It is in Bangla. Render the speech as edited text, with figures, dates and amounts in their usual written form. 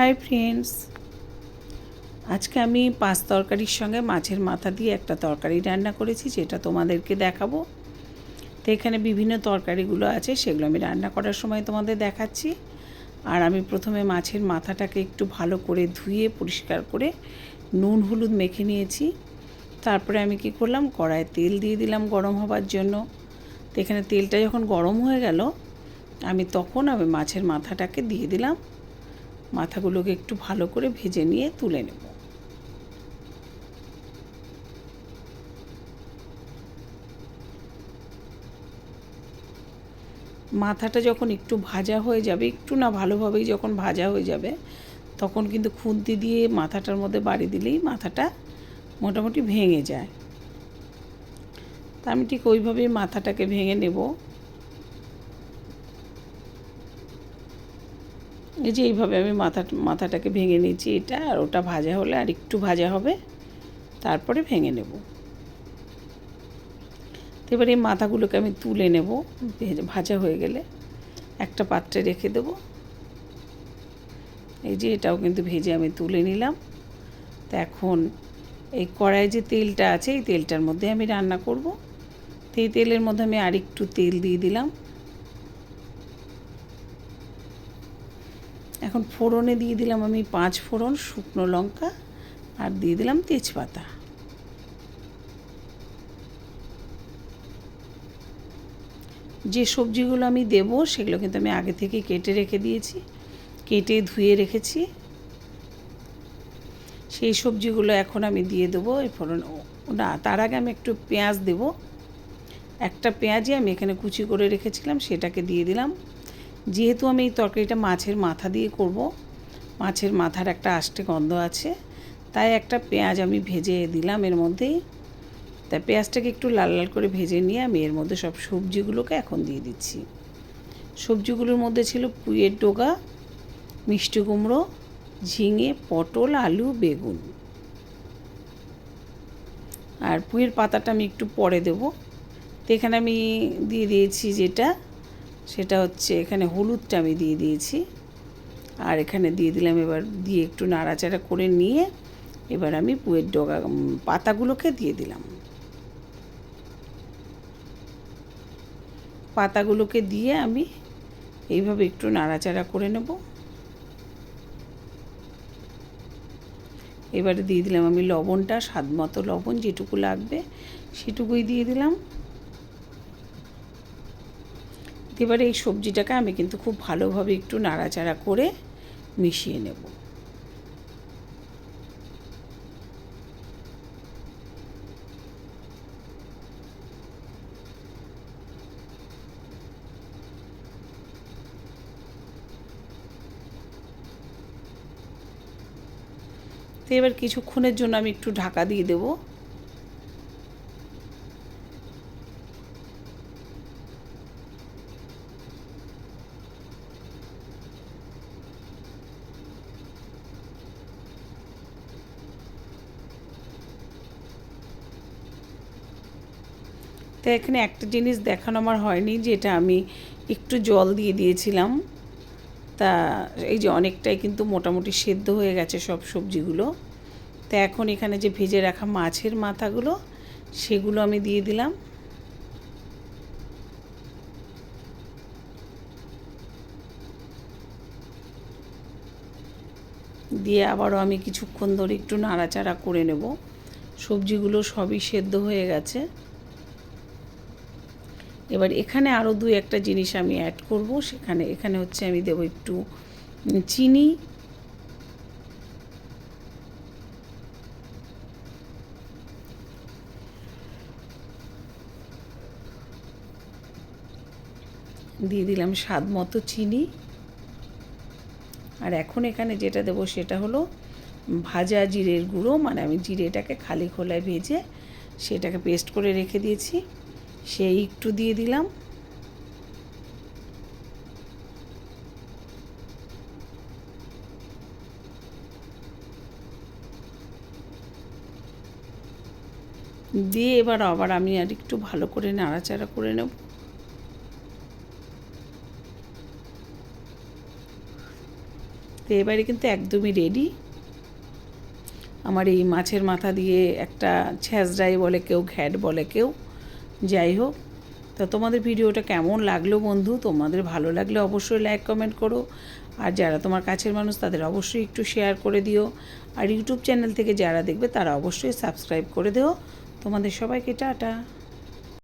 হাই ফ্রেন্ডস, আজকে আমি পাঁচ তরকারির সঙ্গে মাছের মাথা দিয়ে একটা তরকারি রান্না করেছি, যেটা তোমাদেরকে দেখাবো। তো এখানে বিভিন্ন তরকারিগুলো আছে, সেগুলো আমি রান্না করার সময় তোমাদের দেখাচ্ছি। আর আমি প্রথমে মাছের মাথাটাকে একটু ভালো করে ধুয়ে পরিষ্কার করে নুন হলুদ মেখে নিয়েছি। তারপরে আমি কি করলাম, কড়ায় তেল দিয়ে দিলাম গরম হবার জন্য। তো এখানে তেলটা যখন গরম হয়ে গেল, আমি মাছের মাথাটাকে দিয়ে দিলাম। মাথাগুলোকে একটু ভালো করে ভেজে নিয়ে তুলে নেব। মাথাটা যখন একটু ভাজা হয়ে যাবে, একটু না ভালোভাবেই যখন ভাজা হয়ে যাবে, তখন কিন্তু খুন্তি দিয়ে মাথাটার মধ্যে বাড়ি দিলেই মাথাটা মোটামুটি ভেঙে যায়। তা আমি ঠিক ওইভাবেই মাথাটাকে ভেঙে নেব। এই যে এইভাবে আমি মাথাটাকে ভেঙে নিয়েছি। এটা আর ওটা ভাজা হলে আর একটু ভাজা হবে, তারপরে ভেঙে নেব। এবার এই মাথাগুলোকে আমি তুলে নেব। ভাজা হয়ে গেলে একটা পাত্রে রেখে দেব। এই যে এটাও কিন্তু ভেজে আমি তুলে নিলাম। তো এখন এই কড়াই যে তেলটা আছে, এই তেলটার মধ্যে আমি রান্না করব। তো এই তেলের মধ্যে আমি আরেকটু তেল দিয়ে দিলাম। এখন ফোড়নে দিয়ে দিলাম আমি 5 ফোড়ন, শুকনো লঙ্কা, আর দিয়ে দিলাম তেজপাতা। যে সবজিগুলো আমি দেবো সেগুলো কিন্তু আমি আগে থেকে কেটে রেখে দিয়েছি, কেটে ধুয়ে রেখেছি। সেই সবজিগুলো এখন আমি দিয়ে দেবো এই ফোড়ন। না, তার আগে আমি একটু পেঁয়াজ দেবো। একটা পেঁয়াজই আমি এখানে কুচি করে রেখেছিলাম, সেটাকে দিয়ে দিলাম। যেহেতু আমি এই তরকারিটা মাছের মাথা দিয়ে করব, মাছের মাথার একটা আষ্টে গন্ধ আছে, তাই একটা পেঁয়াজ আমি ভেজে দিলাম এর মধ্যেই। তাই পেঁয়াজটাকে একটু লাল লাল করে ভেজে নিয়ে আমি এর মধ্যে সব সবজিগুলোকে এখন দিয়ে দিচ্ছি। সবজিগুলোর মধ্যে ছিল পুঁইয়ের ডগা, মিষ্টি কুমড়ো, ঝিঙে, পটল, আলু, বেগুন। আর পুঁইয়ের পাতাটা আমি একটু পরে দেবো। তো এখানে আমি দিয়ে দিয়েছি সেটা হচ্ছে এখানে হলুদটা আমি দিয়ে দিয়েছি। আর এখানে দিয়ে দিলাম, এবার দিয়ে একটু নাড়াচাড়া করে নিয়ে এবার আমি পুঁইয়ের ডগা পাতাগুলোকে দিয়ে দিলাম। পাতাগুলোকে দিয়ে আমি এইভাবে একটু নাড়াচাড়া করে নেব। এবারে দিয়ে দিলাম আমি লবণটা, স্বাদ মতো লবণ, যেটুকু লাগবে সেটুকুই দিয়ে দিলাম। এবারে এই সবজিটাকে আমি কিন্তু খুব ভালোভাবে একটু নাড়াচাড়া করে মিশিয়ে নেব। তো এবার কিছুক্ষণের জন্য আমি একটু ঢাকা দিয়ে দেব। তো এখানে একটা জিনিস দেখানো আমার হয়নি, যেটা আমি একটু জল দিয়ে দিয়েছিলাম। তা এই যে অনেকটাই কিন্তু মোটামুটি সেদ্ধ হয়ে গেছে সব সবজিগুলো। তো এখন এখানে যে ভেজে রাখা মাছের মাথাগুলো, সেগুলো আমি দিয়ে দিলাম। দিয়ে আবারও আমি কিছুক্ষণ ধরে একটু নাড়াচাড়া করে নেব। সবজিগুলো সবই সেদ্ধ হয়ে গেছে। এবার এখানে আরও একটা জিনিস আমি অ্যাড করব। এখানে হচ্ছে আমি দেবো একটু চিনি, দিয়ে দিলাম স্বাদ মতো চিনি। আর এখন এখানে যেটা দেবো সেটা হলো ভাজা জিরের গুঁড়ো, মানে আমি জিরেটাকে খালি খোলায় ভেজে সেটাকে পেস্ট করে রেখে দিয়েছি, সেই একটু দিয়ে দিলাম। দিয়ে এবার আবার আমি আর একটু ভালো করে নাড়াচাড়া করে নেব। তো এবারে কিন্তু একদমই রেডি আমার এই মাছের মাথা দিয়ে একটা ছ্যাঁচড়াই বলে কেউ, ঘ্যাট বলে কেউ, যাই হোক। তো তোমাদের ভিডিওটা কেমন লাগলো বন্ধু? তোমাদের ভালো লাগলে অবশ্যই লাইক কমেন্ট করো, আর যারা তোমার কাছের মানুষ তাদের অবশ্যই একটু শেয়ার করে দিও, আর ইউটিউব চ্যানেল থেকে যারা দেখবে তারা অবশ্যই সাবস্ক্রাইব করে দিও। তোমাদের সবাইকে টাটা।